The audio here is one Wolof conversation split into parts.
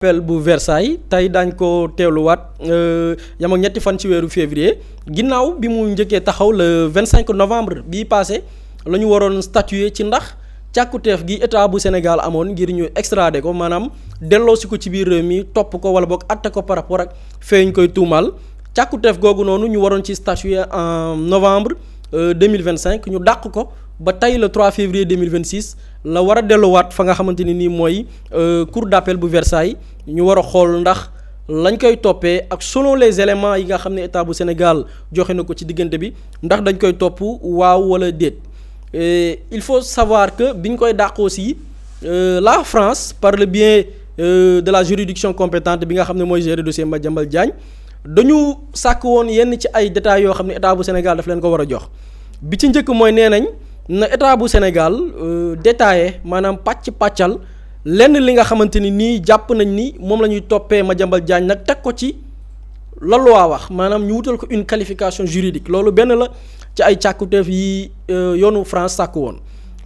appel bu Versailles tey daañ ko teewluwaat yam ak ñetti fan ci weeru février ginnaaw bi mu njëkkee taxaw le 25 novembre bii passé la ñu waroon statuer ci ndax càkkuteef gi état bu Sénégal amoon ngir ñu extrader ko maanaam delloosi ko ci biir réew mi topp ko wala boog atte ko par rapport ak fee ñu koy tuumaal càkkuteef googu noonu ñu waroon ci statuer en novembre 2025 ñu dàq ko ba tey le 3 février 2026 la war a delluwaat fa nga xamante ni nii mooy cour d'appel bu Versailles ñu war a xool ndax lañ koy toppee ak selon les éléments yi nga xam ne état bu Sénégal joxe na ko ci diggante bi ndax dañ koy topp waaw wala déet il faut savoir que biñ koy dàq aussi la France par le biais de la juridiction compétente bi nga xam ne mooy gérer dossier Madiambal Diagne dañu sàkk woon yenn ci ay détails yoo xam ne état bu Sénégal daf leen ko war a jox bi ci njëkk mooy nee nañ na état bu Sénégal détaillé maanaam pàccal lenn li nga xamante ni nii jàpp nañ ni moom la ñuy toppee Madiambal Diagne nag teg ko ci la loi wax maanaam ñu wutal ko une qualification juridique loolu benn la ci ay càkkuteef yi yoonu France sàkk woon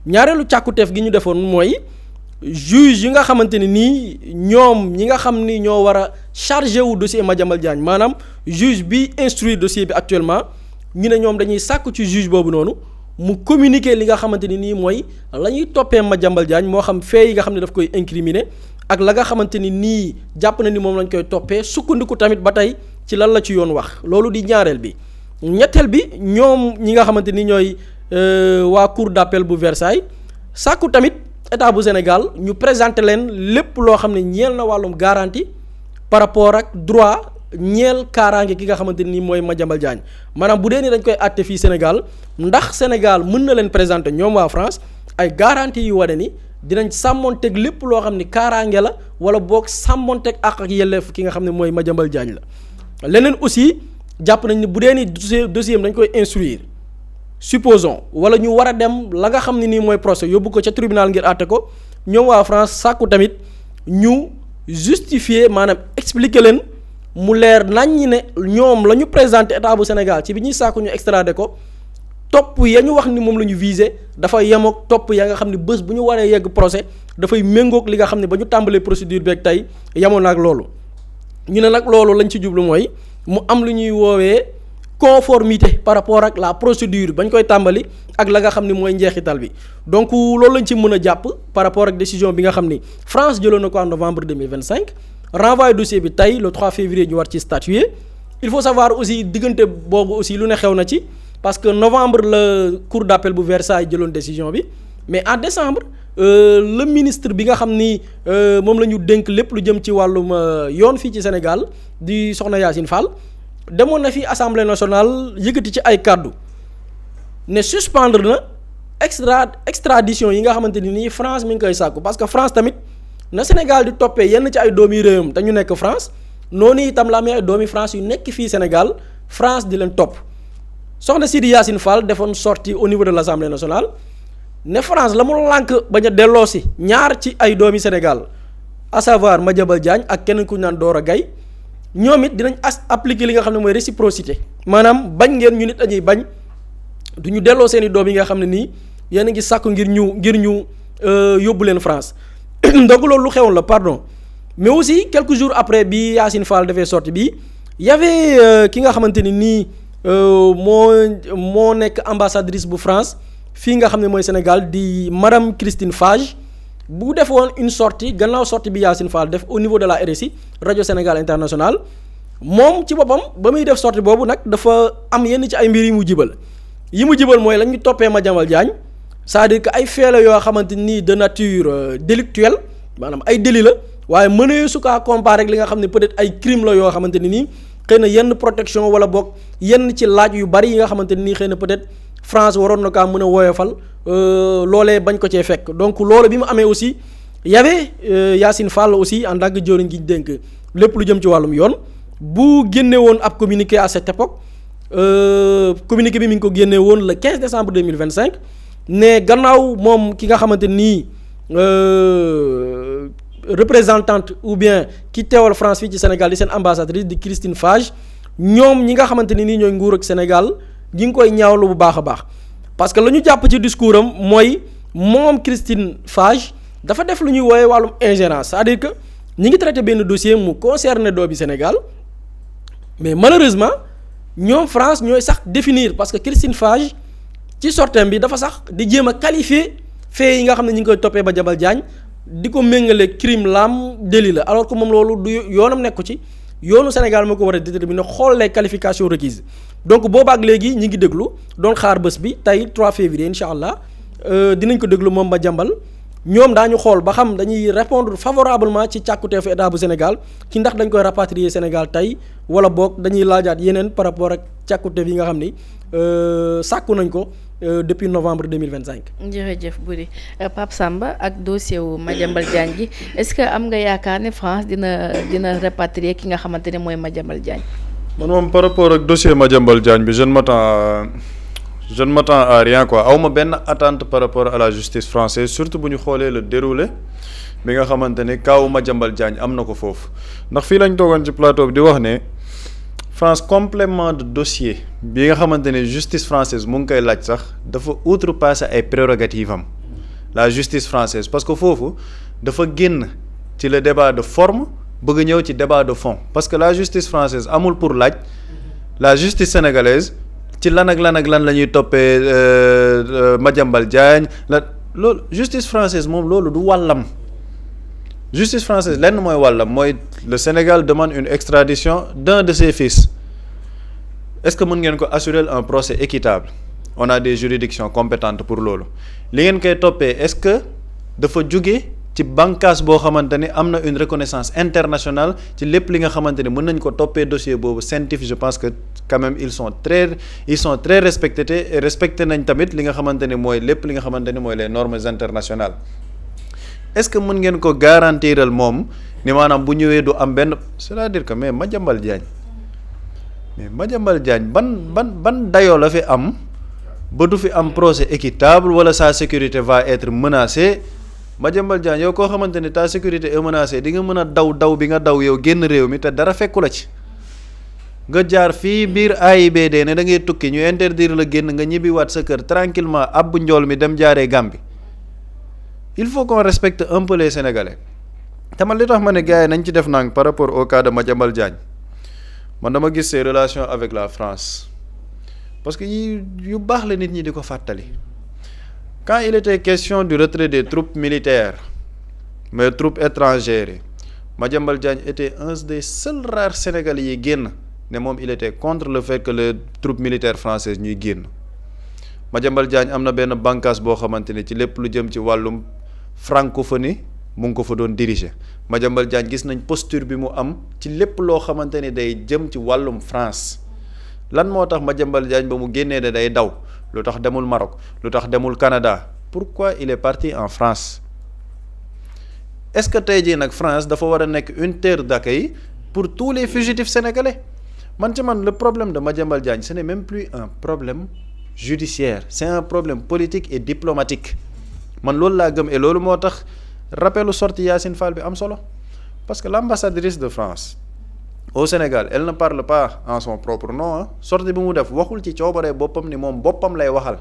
ñaareelu càkkuteef gi ñu defoon mooy juge yi nga xamante ni nii ñoom ñi nga xam ni ñoo war a chargé wu dossier Madiambal Diagne maanaam juge bi instruire dossier bi actuellement ñu ne ñoom dañuy sàkk ci juge boobu noonu mu communiquer li nga xamante ni nii mooy la ñuy toppee Madiambal Diagne moo xam fee yi nga xam ne daf koy incriminer ak la nga xamante ni nii jàpp na ni moom lañ koy toppee sukkandiku tamit ba tey ci lan la ci yoon wax loolu di ñaareel bi ñetteel bi ñoom ñi nga xamante ni ñooy waa cour d'appel bu Versailles sàkku tamit état bu Sénégal ñu présenter leen lépp loo xam ne ñeel na wàllum garantie par rapport ak droit ñeel kaaraange ki nga xamante ni mooy Madiambal Diagne maanaam bu dee ni dañ koy àtte fii Sénégal ndax Sénégal mën na leen présenter ñoom waa France ay garantie yu wane ni dinañ sàmmonteeg lépp loo xam ni kaaraange la wala boog sàmmonteeg àq ak yelleef ki nga xam ne mooy Madiambal Diagne la leneen aussi jàpp nañ ni bu dee ni dossier dañ koy instruire supposons wala ñu war a dem la nga xam ne nii mooy procès yóbbu ko ca tribunal ngir àtte ko ñoom waa France sàkku tamit ñu justifier maanaam expliquer leen mu leer nañ ñi ne ñoom la ñu présenté état bu Sénégal ci bi ñuy sàkku ñu extradé ko topp ya ñu wax ni moom la ñu visé dafa yemook topp ya nga xam ne bés bu ñu waree yegg procès dafay méngoog li nga xam ne ba ñu tàmbalee procédure beeg tey yemoon na ak loolu ñu ne nag loolu lañ ci jublu mooy mu am lu ñuy woowee conformité par rapport ak la procédure bañ koy tàmbali ak la nga xam ne mooy njeexital bi donc loolu lañ ci mën a jàpp par rapport ak décision bi nga xam ni France jëloon na ko en novembre 2025 renvoyé dossier bi tey le 3 février ñu war ci statuer il faut savoir aussi diggante boobu aussi lu ne xew na ci parce que novembre la cour d'appel bu Versailles jëloon décision bi mais en décembre le ministre bi nga xam ni moom la ñu dénk lépp lu jëm ci wàllum yoon fii ci Sénégal di Soxna Yacine Fall demoon na fi assemblée nationale yëkkati ci ay kàddu ne suspendre na extradition yi nga xamante ni nii France mi ngi koy sàkku parce que France tamit na Sénégal di toppee yenn ci ay doomi réewam te ñu nekk France noonu itam la amee ay doomi France yu nekk fii Sénégal France di leen topp soxna Sidi Yacine Fall defoon sortie au niveau de l'Assemblée nationale ne France la mu lànk bañ a delloosi ñaar ci ay doomi Sénégal à savoir Madiambal Diagne ak kenn ku ñu naan Dora Gaye ñoom it dinañ appliquer li nga xam ne mooy réciprocité maanaam bañ ngeen ñu nit dañuy bañ du ñu delloo seen i doom yi nga xam ne nii yéen a ngi sàkku ngir ñu yóbbu leen France donc loolu lu xewoon la pardon mais aussi quelques jours après bi Yacine Fall dafay sorti bi y avait ki nga xamante ni nii moo nekk ambassadrice bu France fii nga xam ne mooy Sénégal di madame Christine Fage bu defoon une sortie gannaaw sortie bi Yacine Fall def au niveau de la RSI rajo Sénégal International moom ci boppam ba muy def sortie boobu nag dafa am yenn ci ay mbir yi mu jibal mooy la ñu toppee Madiambal Diagne c'est-à-dire que ay faits la yoo xamante ni de nature délictuelle maanaam ay délit la waaye mënee su kaa comparer ak li nga xam ne peut-être ay crime la yoo xamante ni nii xëy na yenn protection wala boog yenn ci laaj yu bari yi nga xamante ni nii xëy na peut-être France waroon na kaa mën a woyofal loolee bañ ko cee fekk donc loolu bi mu amee aussi y avait Yacine Fall aussi en tant que jëwriñ gi ñu dénk lépp lu jëm ci wàllum yoon bu génne woon ab communiqué à cette époque communiqué bi mi ngi ko génne woon le 15 décembre 2025 ne gannaaw moom ki nga xamante nii représentante ou bien ki teewal France fii ci Sénégal di seen ambassadrice di Christine Fage ñoom ñi nga xamante ni nii ñooy nguur ak Sénégal ñi ngi koy ñaawlu bu baax a baax parce que la ñu jàpp ci discours am mooy moom Christine Fage dafa def lu ñuy woowee wàllum ingérence c'est-à-dire que ñi ngi traité benn dossier mu concerné doomi Sénégal mais malheureusement ñoom France ñooy sax définir parce que Christine Fage ci sortem bi dafa sax di jéem a qualifier fait yi nga xam ne ñu ngi koy toppee Madiambal Diagne di ko méngale crime l'âme délit la alors que moom loolu du yoonam nekku ci yoonu Sénégal moo ko war a déterminer xool les qualifications requises donc boobaak léegi ñi ngi déglu doon xaar bés bi tey 3 février incha allah dinañ ko déglu moom Madiambal ñoom daañu xool ba xam dañuy répondre favorablement ci càkkuteefu état bu Sénégal ci ndax dañ koy rapatrier Sénégal tey wala boog dañuy laajaat yeneen par rapport ak càkkuteef yi nga xam ni sàkku nañ ko depuis novembre 2025. jërëjëf Boury Pape Samba ak dossier wu Madiambal Diagne gi est-ce que am nga yaakaar ne France dina rapatrier ki nga xamante ne mooy Madiambal Diagne. man moom par rapport ak dossier Madiambal Diagne bi je ne m'attends à rien quoi awma benn attente par rapport à la justice française surtout bu ñu xoolee le déroulé bi nga xamante ni kaawu Madiambal Diagne am na ko foofu ndax fii lañ toogoon ci plateau bi di wax ne France complément de dossier bi nga xamante ne justice française mu ngi koy laaj sax dafa outrepasser ay prérogatives am la justice française parce que foofu dafa génn ci le débat de forme bëgg ñëw ci débat de fond parce que la justice française amul pour laaj la justice sénégalaise ci lan ak lan la ñuy toppee Madiambal Diagne loolu justice française moom loolu du wàllam justice française lenn mooy wàllam mooy le Sénégal demande une extradition d'un de ses fils est-ce que mën ngeen ko assurer un procès équitable on a des juridictions compétentes pour loolu li ngeen koy toppee est-ce que dafa jóge ci bànqaas boo xamante ni am na une reconnaissance internationale ci lépp li nga xamante ni mën nañ ko toppee dossier boobu CENTIF je pense que quand même ils sont très respectés et respecté nañ tamit li nga xamante ni mooy lépp li nga xamante ni mooy les normes internationales est-ce que mën ngeen ko garantiral moom ni maanaam bu ñëwee du am benn c'est-à-dire que mais Madiambal Diagne ban dayoo la fi am ba du fi am procès équitable wala sa sécurité va être menacée Madiambal Diagne yow koo xamante ni ta sécurité est menacée di nga mën a daw bi nga daw yow génn réew mi te dara fekku la ci nga jaar fii biir AIBD ne da ngay tukki ñu interdire la génn nga ñibbiwaat sa kër tranquillement abbu njool mi dem jaaree Gambie il faut qu'on respecte un peu les Sénégalais te man li tax ma ne gars yi nañ ci def nang par rapport au cas de Madiambal Diagne man dama gis ses relations avec la France parce que yu baax la nit ñi di ko fàttali quand il était question du retrait des troupes militaires mais troupes étrangères yi Madiambal Diagne était un des seuls rares Sénégalais yi génn ne moom il était contre le fait que les troupes militaires françaises ñuy génn Madiambal Diagne am na benn bànqaas boo xamante ni ci lépp lu jëm ci wàllum francophonie mu ngi ko fa doon diriger Madiambal Diagne gis nañ posture bi mu am ci lépp loo xamante ni day jëm ci wàllum France lan moo tax Madiambal Diagne ba mu génnee ne day daw lu tax demul Maroc lu tax demul Canada pourquoi il est parti en France est-ce que tey jii nag France dafa war a nekk une terre d'accueil pour tous les fugitifs sénégalais le problème de Madiambal Diagne ce n'est même plus un problème judiciaire c'est un problème politique et diplomatique man loolu laa gëm et loolu moo tax rappelu sorti Yacine Fall bi am solo parce que l'ambassadrice de France au Sénégal elle ne parle pas en son propre nom sortie bi mu def waxul ci coobaree boppam ni moom boppam lay waxal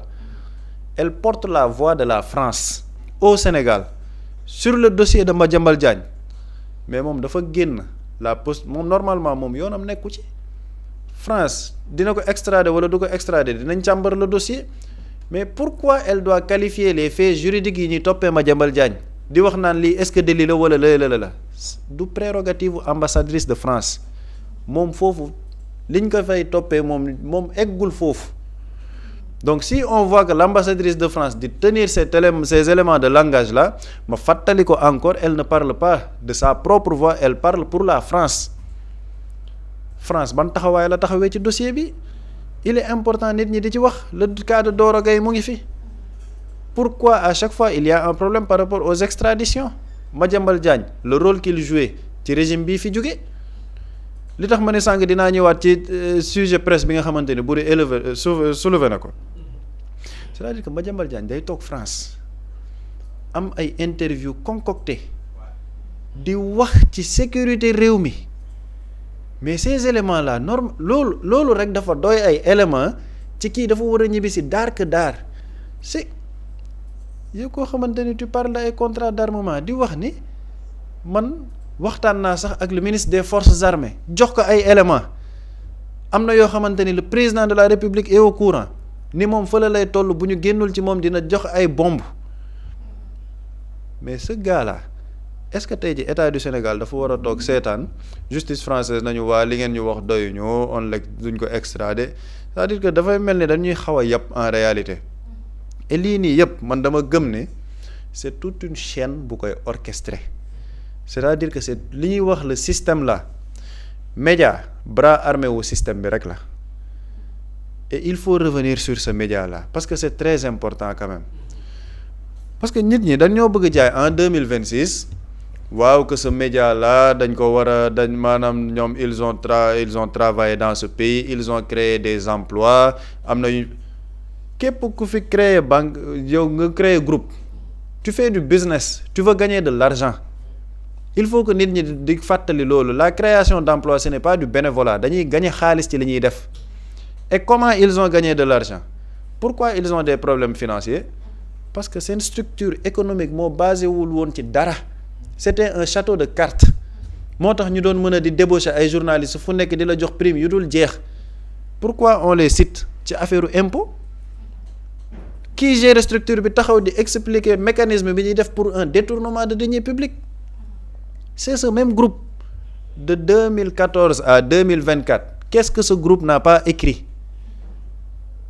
elle porte la voix de la France au Sénégal sur le dossier de Madiambal Diagne mais moom dafa génn la poste moom normalement moom yoonam nekku ci France dina ko extrader wala du ko extrader dinañ càmbar le dossier mais pourquoi elle doit qualifier les faits juridiques yi ñuy toppee Madiambal Diagne di wax naan lii est-ce que délit la wala la du prérogative ambassadrice de France moom foofu liñ ko fay toppee moom eggul foofu donc si on voit que l'ambassadrice de France di tenir ces éléments de langage là ma fàttali ko encore elle ne parle pas de sa propre voix elle parle pour la France ban taxawaay la taxawee ci dossier bi il est important nit ñi di ci wax le cas de Doro Gaye mu ngi fi pourquoi à chaque fois il y a un problème par rapport aux extraditions Madiambal Diagne le rôle qu'il jouait ci régime bii fi jóge li tax ma ne sànq dinaa ñëwaat ci sujet presse bi nga xamante ne bu dee soulevé na ko c'est-à-dire que Madiambal Diagne day toog France am ay interview concocté di wax ci sécurité réew mi mais ces éléments là loolu rek dafa doy ay éléments ci kii dafa war a ñibbi si daar c'est yow koo xamante ni tu parles ay contrat d'armement di wax ni man waxtaan naa sax ak le ministre des forces armées jox ko ay éléments am na yoo xamante ni le président de la république est au courant ni moom fële lay toll bu ñu génnul ci moom dina jox ay bomb mais ce gars là est-ce que tey ji état du Sénégal dafa war a toog seetaan justice française nañu waa li ngeen ñu wax doyuñu on la duñ ko extrader c'est-à-dire que dafay mel ni dañuy xaw a yàpp en réalité et lii nii yëpp man dama gëm ne c'est toute une chaîne bu koy orchestrer c'est-à-dire que c'est li ñuy wax le système là média bras armé wu système bi rek la et il faut revenir sur ce média là parce que c'est très important quand même parce que nit ñi dañoo bëgg jaay en 2026 waaw que ce média là dañ ko war a dañ maanaam ñoom ils ont travaillé dans ce pays ils ont créé des emplois am na képp ku fi créer banque yow nga créer groupe tu fais du business tu veux gagner de l'argent il faut que nit ñi di fàttali loolu la création d'emplois ce n'est pas du bénévolat dañuy gagner xaalis ci li ñuy def et comment ils ont gagné de l'argent pourquoi ils ont des problèmes financiers parce que seen structure économique moo basé wul woon ci dara c'était un château de cartes moo tax ñu doon mën a di débaucher ay journalistes fu nekk di la jox prime yu dul jeex pourquoi on les cite ci affaire impôt qui gère structure bi taxaw di expliquer mécanisme bi ñuy def pour un détournement de deniers publics c'est ce même groupe de 2014 à 2024 qu'est-ce que ce groupe n'a pas écrit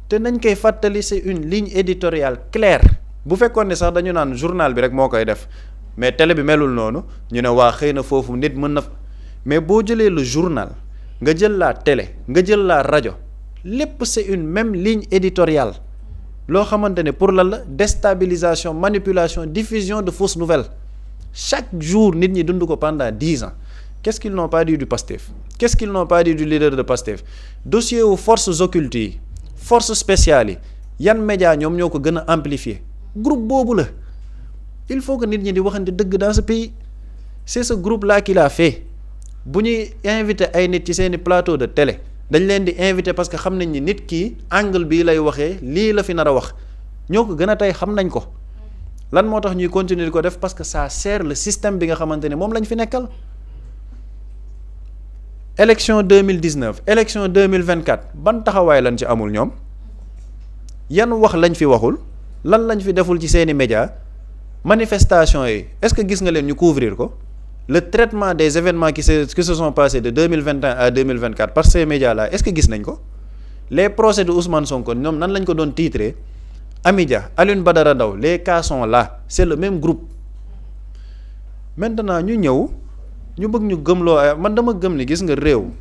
te nañ koy fàttali c'est une ligne éditoriale claire bu fekkoon ne sax dañu naan journal bi rek moo koy def mais télé bi melul noonu ñu ne waa xëy na foofu nit mën na mais boo jëlee le journal nga jël la télé nga jël la rajo lépp c'est une même ligne éditoriale loo xamante ne pour lan la déstabilisation manipulation diffusion de fausses nouvelles chaque jour nit ñi dund ko pendant 10 ans qu'est-ce qu'ils n'ont pas dit du PASTEF qu'est-ce qu'ils n'ont pas dit du leader de PASTEF dossier wu forces occultes yi forces spéciales yi yan média ñoom ñoo ko gën a amplifier groupe boobu la il faut que nit ñi di waxante dëgg dans ce pays c'est ce groupe là qui l'a fait bu ñuy invité ay nit ci seeni plateau de télé dañ leen di invité parce que xam nañ ni nit ki angle bii lay waxee lii la fi nar a wax ñoo ko gën a tey xam nañ ko lan moo tax ñuy continuer di ko def parce que ça sert le système bi nga xamante ne moom lañ fi nekkal élection 2019 élection 2024 ban taxawaay lañ ci amul ñoom yan wax lañ fi waxul lan lañ fi deful ci seeni médias manifestation yi est-ce que gis nga leen ñu couvrir ko le traitement des événements qui se sont passés de 2021 à 2024 par ces médias là est-ce que gis nañ ko les procès de Ousmane Sonko ñoom nan lañ ko doon titrer Amidia Alioune Badara Ndao les cas sont là c'est le même groupe maintenant ñu ñëw ñu bëgg ñu gëmloo ay man dama gëm ni gis nga réew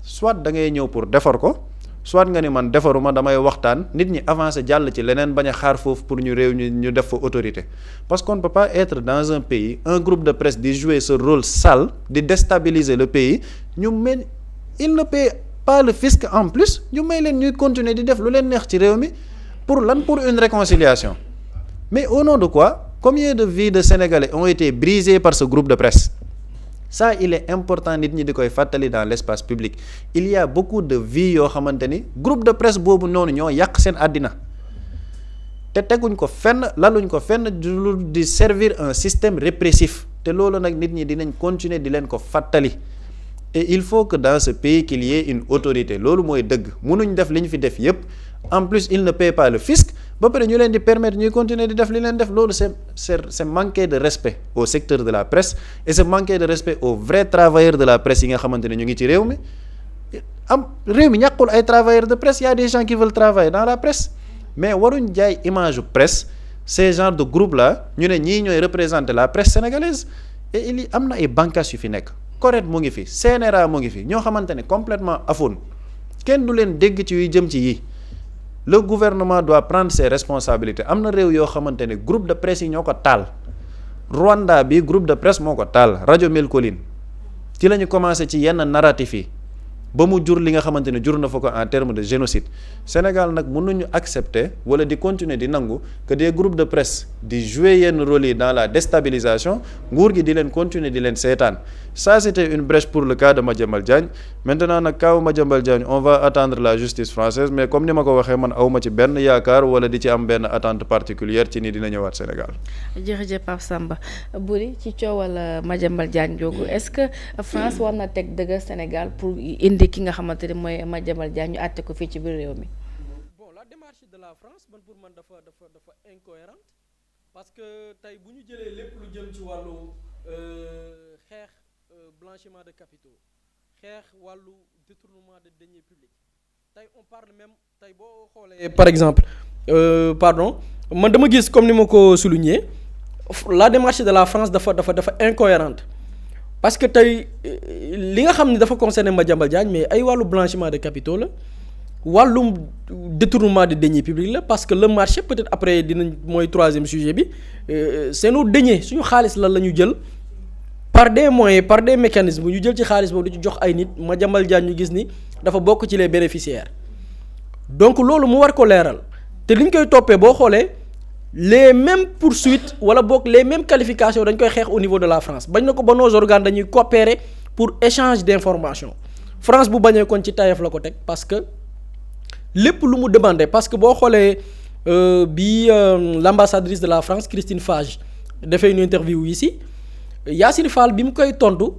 soit da ngay ñëw pour defar ko soit nga ni man defaruma damay waxtaan nit ñi avancer jàll ci leneen bañ a xaar foofu pour ñu réew ñu def fa autorité parce qu'on ne peut pas être dans un pays un groupe de presse di jouer ce rôle sale di déstabiliser le pays ñu mel il ne paie pas le fisc en plus ñu may leen ñuy continuer di def lu leen neex ci réew mi pour lan pour une réconciliation mais au nom de quoi combien de vies de Sénégalais ont été brisées par ce groupe de presse ça il est important nit ñi di koy fàttali dans l'espace public il y a beaucoup de vies yoo xamante ni groupe de presse boobu noonu ñoo yàq seen àddina te teguñ ko fenn laluñ ko fenn di servir un système répressif te loolu nag nit ñi dinañ continuer di leen ko fàttali et il faut que dans ce pays qu'il y ait une autorité loolu mooy dëgg mënuñ def li ñu fi def yépp en plus il ne paie pas le fisc ba pare ñu leen di permettre ñuy continuer di def li leen def loolu c'est manquer de respect au secteur de la presse et c'est manquer de respect aux vrais travailleurs de la presse yi nga xamante ne ñu ngi ci réew mi réew mi ñàkkul ay travailleurs de presse y a des gens qui veulent travailler dans la presse mais waruñ jaay image presse ces genres de groupe là ñu ne ñii ñooy représenter la presse sénégalaise et il y am na ay bànqaas yu fi nekk CORED mu ngi fi CNRA mu ngi fi ñoo xamante ne complètement afoon kenn du leen dégg ci yuy jëm ci yii le gouvernement doit prendre ses responsabilités am na réew yoo xamante ne groupe de presse yi ñoo ko taal Rwanda bi groupe de presse moo ko taal rajo Melcolin ci la ñu commencé ci yenn narratif yi ba mu jur li nga xamante ne jur na fa ko en terme de génocide Sénégal nag mënuñu accepter wala di continuer di nangu que des groupes de presse di jouer yenn rôle yi dans la déstabilisation nguur gi di leen continuer di leen seetaan ça c'était une brèche pour le cas de Madiambal Diagne maintenant nag kaaw Madiambal Diagne on va attendre la justice française mais comme ni ma ko waxee man awma ci benn yaakaar wala di ci am benn attente particulière ci ni dina ñëwaat Sénégal. jërëjëf Pape Samba Boury ci coowal Madiambal Diagne googu est-ce que France war na teg dëgg Sénégal pour indi ki nga xamante ne mooy Madiambal Diagne ñu àtte ko fii ci biir réew mi. bon la démarche de la France man pour man dafa incohérente parce que tey bu ñu jëlee lépp lu jëm ci wàllu xeex blanchiment de capitaux xeex wàllu détournement de deniers publics tey on parle même tey boo xoolee par exemple man dama gis comme ni ma ko souligné la démarche de la France dafa incohérente parce que tey li nga xam ne dafa concerné Madiambal Diagne mais ay wàllu blanchiment de capitaux la wàllum détournement de deniers publics la parce que le marché peut-être après dinañ mooy troisième sujet bi c'est nos deniers suñu xaalis la ñu jël par des moyens par des mécanismes ñu jël ci xaalis boobu di ci jox ay nit Madiambal Diagne ñu gis ni dafa bokk ci les bénéficiaires donc loolu mu war ko leeral te li ñu koy toppee boo xoolee les mêmes poursuites wala boog les mêmes qualifications dañ koy xeex au niveau de la France bañ na ko ba nos organes dañuy coopérer pour échange d'informations France bu bañee kon ci tayef la ko teg parce que lépp lu mu demandé parce que boo xoolee bi l'ambassadrice de la France Christine Fage dafay une interview ici Yassine Fall bi mu koy tontu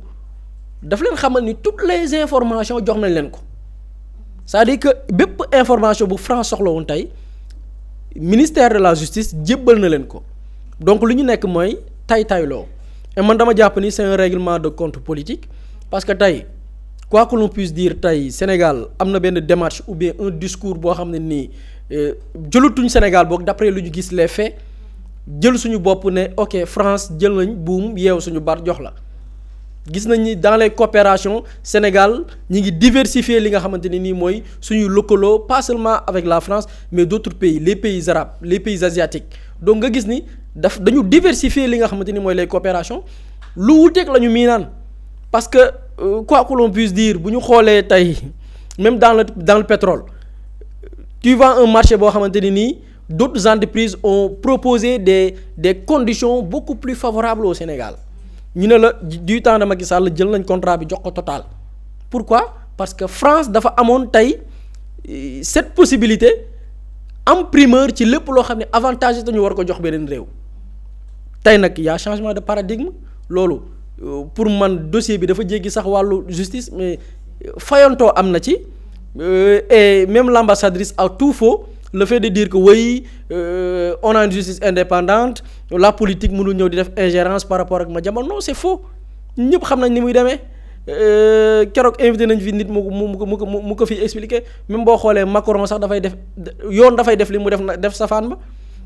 daf leen xamal ni toutes les informations jox nañ leen ko c'est-à-dire que bépp information bu France soxla woon tey ministère de la justice jébbal na leen ko donc lu ñu nekk mooy tayloo et man dama jàpp ni c'est un règlement de compte politique parce que tey quoi que l'on puisse dire tey Sénégal am na benn démarche ou bien un discours boo xam ne nii jëlatuñ Sénégal boog d'après lu ñu gis les faits jël suñu bopp ne ok France jël nañ buum yeew suñu baat jox la gis nañ ni dans les coopérations Sénégal ñi ngi diversifier li nga xamante ni nii mooy suñuy lëkkaloo pas seulement avec la France mais d'autres pays les pays arabes les pays asiatiques donc nga gis ni dañu diversifier li nga xamante ni mooy les coopérations lu wuteeg la ñu miinaan parce que quoi que l'on puisse dire bu ñu xoolee tey même dans le pétrole tu vends un marché boo xamante ni nii d'autres entreprises ont proposé des conditions beaucoup plus favorables au Sénégal ñu ne la du temps de Macky Sall jël nañ contrat bi jox ko Total pourquoi parce que France dafa amoon tey cette possibilité am primeur ci lépp loo xam ne avantage dañu war ko jox beneen réew tey nag y a changement de paradigme loolu pour man dossier bi dafa jéggi sax wàllu justice mais fayantoo am na ci et même l'ambassadrice a tout faux le fait de dire que oui on a une justice indépendante la politique mënul ñëw di def ingérence par rapport ak Madiambal non c'est faux ñëpp xam nañ ni muy demee keroog invité nañ fi nit mu ko fi expliquer même boo xoolee Macron sax dafay def li mu def safaan ba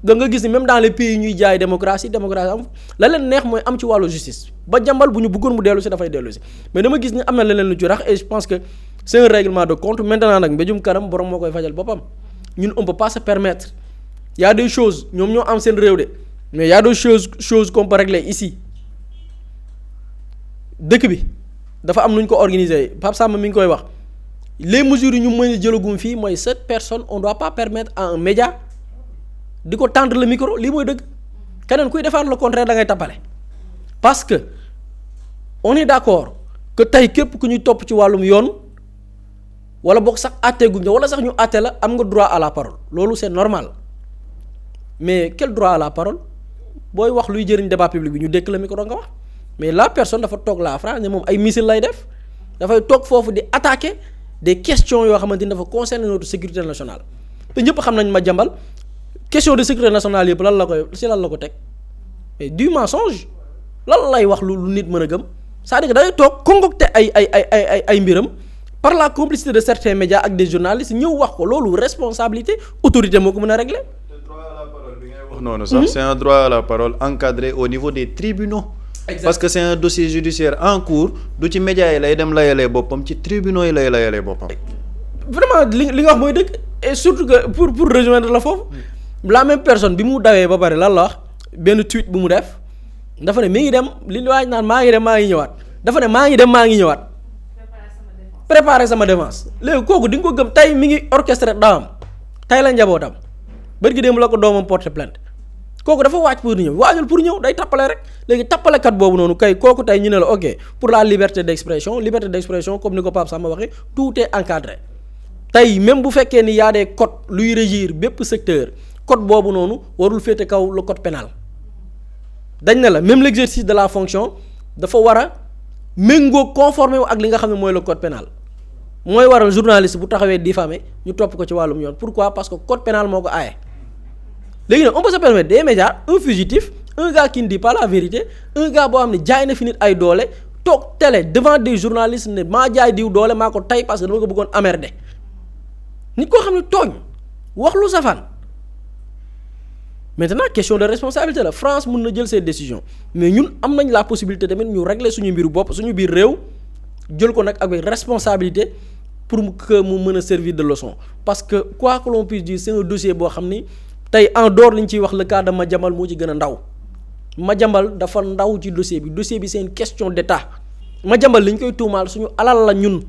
donc nga gis ni même dans les pays ñuy jaay démocratie am la leen neex mooy am ci wàllu justice Madiambal bu ñu bëggoon mu dellu si dafay dellu si mais dama gis ni am na leneen lu ci rax et je pense que c'est un règlement de compte maintenant nag mbéjum kanam borom moo koy fajal boppam ñun on peut pas se permettre y a des choses ñoom ñoo am seen réew de mais y a des choses qu'on peut régler ici dëkk bi dafa am nu ñu ko organiser Pape Samba mi ngi koy wax les mesures yi ñu mën a jëlagum fii mooy cette personne on doit pas permettre à un média di ko tendre le micro lii mooy dëgg keneen kuy defaat le contraire da ngay tappale parce que on est d'accord que tey képp ku ñuy topp ci wàllum yoon wala boog sax àtte guñ wala sax ñu àtte la am nga droit à la parole loolu c'est normal mais quel droit à la parole booy wax luy jëriñ débat public bi ñu dékk la micro nga wax mais la personne dafa toog la France ne moom ay missile lay def dafay toog foofu di attaquer des questions yoo xamante ni dafa concerner notre sécurité nationale te ñëpp xam nañ Madiambal question de sécurité nationale yëpp lan la ko teg mais du mensonge lan lay wax lu nit mën a gëm c'est-à-dire que dangay toog concocter ay mbiram par la complicité de certains médias ak des journalistes ñëw wax ko loolu responsabilité autorité moo ko mën a régler. Le droit à la parole bi ngay wax noonu sax c'est un droit à la parole encadré au niveau des tribunaux. Exactement. Parce que c'est un dossier judiciaire en cours du ci médias yi lay dem layalee boppam ci tribunaux yi lay layalee boppam. vraiment li nga wax mooy dëgg et surtout que pour rejoindre la foofu la même personne bi mu dawee ba pare lan la wax benn tweet bu mu def dafa ne mi ngi dem li waaj naan maa ngi dem maa ngi ñëwaat dafa ne maa ngi dem maa ngi ñëwaat. préparer sama défense léegi kooku di nga ko gëm tey mi ngi orchestré daawam tey la njabootam bërki démb la ko doomam porter plainte kooku dafa waaj pour ñëw waajul pour ñëw day tappale rek léegi tappalekat boobu noonu kay kooku tey ñu ne la ok pour la liberté d'expression comme ni ko Pape Samba waxee tout est encadré tey même bu fekkee ni y a des codes luy régir bépp secteur code boobu noonu warul féete kaw le code pénal dañ ne la même l'exercice de la fonction dafa war a méngoo conformé wu ak li nga xam ne mooy le code pénal mooy waral journaliste bu taxawee diffamé ñu topp ko ci wàllum yoon pourquoi parce que code pénal moo ko aaye léegi nag on peut se permettre des médias un fugitif un gars qui ne dit pas la vérité un gars boo xam ne jaay na fi nit ay doole toog télé devant des journalistes ne maa jaay diw doole maa ko tay parce que dama ko bëggoon emmerder nit koo xam ne tooñ wax lu safaan maintenant question de responsabilité la France mun na jël ses décisions mais ñun am nañ la possibilité tamit ñu régler suñu mbiru bopp suñu biir réew jël ko nag avec responsabilité pour que mu mën a servir de leçon parce que quoi que l'on puisse dire c'est un dossier boo xam ni tey en dehors li ñu ciy wax le cas de Madiambal moo ci gën a ndaw Madiambal dafa ndaw ci dossier bi c'est une question d'état Madiambal li ñu koy tuumaal suñu alal la ñun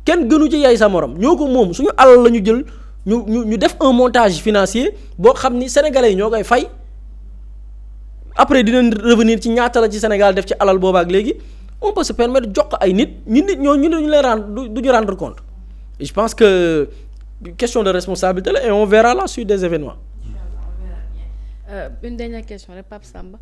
kenn gënu ci yaay sa morom ñoo ko moom suñu alal la ñu jël ñu def un montage financier boo xam ni sénégalais yi ñoo koy fay après dinañ revenir ci ñaata la ci Sénégal def ci alal boobaak léegi on peut se permettre jox ko ay nit ñu leen rendre du ñu rendre compte et je pense que question de responsabilité la et on verra la suite des événements. Une dernière question rek Pape Samba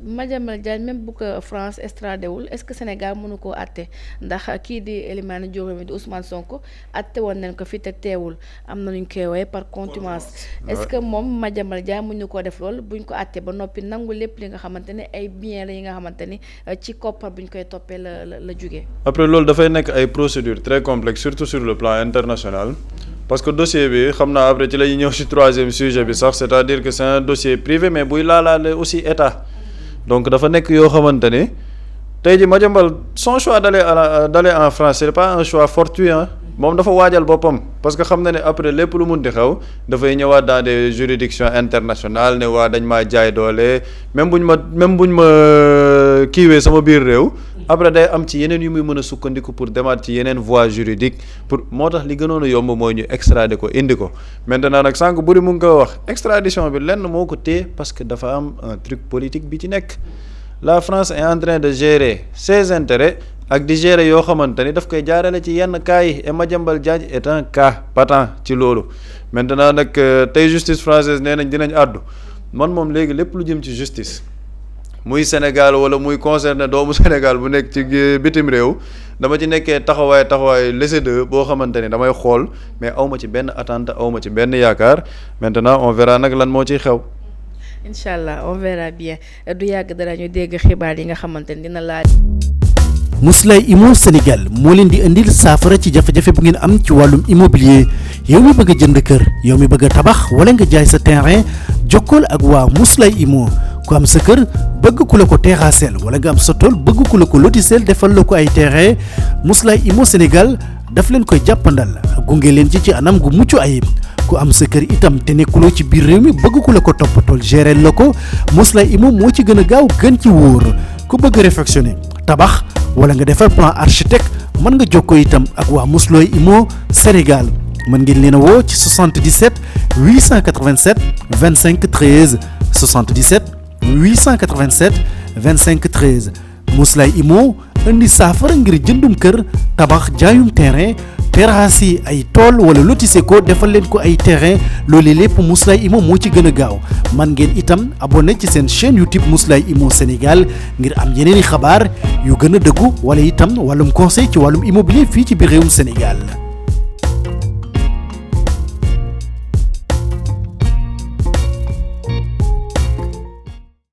Madiambal Diagne même bu ko France extradé wul est-ce que Sénégal mënu koo àtte ndax kii di Elimane Diop di Ousmane Sonko àtte woon nañ ko fi te teewul am na ñu koy woowee par contumace est-ce que moom Madiambal Diagne mënuñu koo def loolu buñ ko àtte ba noppi nangu lépp li nga xamante ne ay biens la yi nga xamante ni ci koppar buñ koy toppee la jugee. après loolu dafay nekk ay procédures très complexes surtout sur le plan international. parce que dossier bi xam naa après ci la ñuy ñëw ci troisième sujet bi sax c'est-à-dire que c'est un dossier privé mais buy laalaale aussi état donc dafa nekk yoo xamante ne tey ji Madiambal son choix d'aller en France c'est pas un choix fortuit moom dafa waajal boppam parce que xam na ne après lépp lu munti xew dafay ñëwaat dans des juridictions internationales ne waa dañ maa jaay doole même buñ ma kiiwee sama biir réew après day am ci yeneen yu muy mën a sukkandiku pour demaat ci yeneen voie juridique pour moo tax li gënoon a yomb mooy ñu extrader ko indi ko maintenant nag sànq buri mu ngi ko wax extradition bi lenn moo ko téye parce que dafa am un truc politique bi ci nekk la France est en train de gérer ses intérêts ak di gérer yoo xamante ni daf koy jaarale ci yenn cas yi et Madiambal Diagne est un cas patent ci loolu maintenant nag tey justice française nee nañ dinañ àddu man moom léegi lépp lu jëm ci justice muy Sénégal wala muy concerné doomu Sénégal bu nekk ci bitim réew dama ci nekkee taxawaay laissez-faire boo xamante ni damay xool mais awma ci benn attente awma ci benn yaakaar maintenant on verra nag lan moo ciy xew. incha allah on verra bien du yàgg dara ñu dégg xibaar yi nga xamante ni dina laaj. Mously Immo Sénégal moo leen di indil saafara ci jafe-jafe bu ngeen am ci wàllum immobilier yow mi bëgg a jënd kër yow mi bëgg a tabax wala nga jaay sa terrain jokkool ak waa Mously Immo ku am sa kër bëgg ku la ko terrassel wala nga am sa tool bëgg ku la ko lotisel defal la ko ay terrain Mously Immo Sénégal daf leen koy jàppandal gunge leen ci anam gu mucc ayib ku am sa kër itam te nekkuloo ci biir réew mi bëgg ku la ko toppatool gérer la ko Mously Immo moo ci gën a gaaw gën ci wóor ku bëgg réfectionner tabax wala nga defar plan architecte mën nga jokkoo itam ak waa Mously Immo Sénégal mën ngeen leen a woo ci 77 887 25 13 77 887 25 13 Mously Immo indi saafara ngir jëndum kër tabax jaayum terrain terrasse yi ay tool wala lotissé ko defal leen ko ay terrain loolu lépp Mously Immo moo ci gën a gaaw man ngeen itam abonné ci seen chaîne YouTube Mously Immo Sénégal ngir am yeneeni xabaar yu gën a dëggu wala itam wàllum conseil ci wàllum immobilier fii ci biir réewum Sénégal